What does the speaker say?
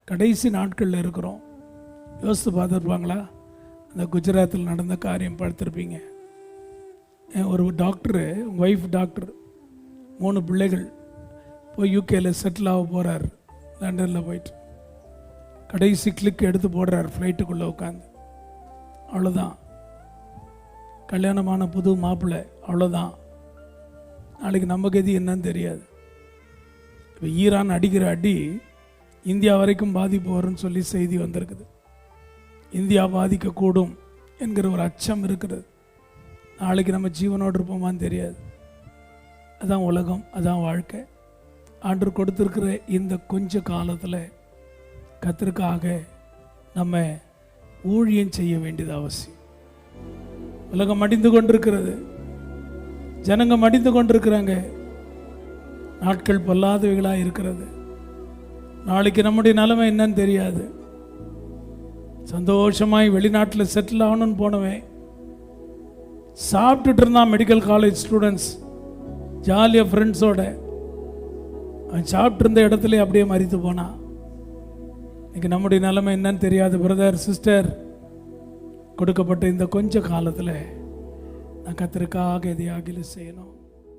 கடைசி நாட்களில் இருக்கிறோம். யோசித்து பார்த்துருப்பாங்களா? அந்த குஜராத்தில் நடந்த காரியம் பார்த்துருப்பீங்க. ஒரு டாக்டரு, ஒய்ஃப் டாக்டர், 3 பிள்ளைகள், போய் யூகேல செட்டில் ஆக போகிறார். லண்டனில் போயிட்டு கடைசி கிளிக் எடுத்து போடுறார் ஃப்ளைட்டுக்குள்ளே உட்காந்து. அவ்வளோதான், கல்யாணமான புது மாப்பிள்ளை, அவ்வளோதான். நாளைக்கு நம்ம கதி என்னன்னு தெரியாது. இப்போ ஈரான் அடிக்கிற அடி இந்தியா வரைக்கும் பாதிப்பு வரும்னு சொல்லி செய்தி வந்திருக்குது. இந்தியா பாதிக்கக்கூடும் என்கிற ஒரு அச்சம் இருக்கிறது. நாளைக்கு நம்ம ஜீவனோடு இருப்போமான்னு தெரியாது. அதான் உலகம், அதான் வாழ்க்கை. ஆண்டவர் கொடுத்துருக்கிற இந்த கொஞ்ச காலத்தில் கர்த்தருக்காக நம்ம ஊழியம் செய்ய வேண்டியது அவசியம். உலகம் மடிந்து கொண்டிருக்கிறது, ஜனங்க மடிந்து கொண்டிருக்கிறாங்க, நாட்கள் பொல்லாதவைகளாக இருக்கிறது. நாளைக்கு நம்முடைய நிலைமை என்னன்னு தெரியாது. சந்தோஷமாய் வெளிநாட்டில் செட்டில் ஆகணும்னு போனவன் சாப்பிட்டுட்டு இருந்தான். மெடிக்கல் காலேஜ் ஸ்டூடெண்ட்ஸ் ஜாலியாக ஃப்ரெண்ட்ஸோட அவன் சாப்பிட்டு இருந்த இடத்துல அப்படியே மறித்து போனான். இன்னைக்கு நம்முடைய நிலைமை என்னன்னு தெரியாது. பிரதர், சிஸ்டர், கொடுக்கப்பட்ட இந்த கொஞ்ச காலத்தில் நான் கர்த்தருக்காக எதையாகிலும் செய்யணும்.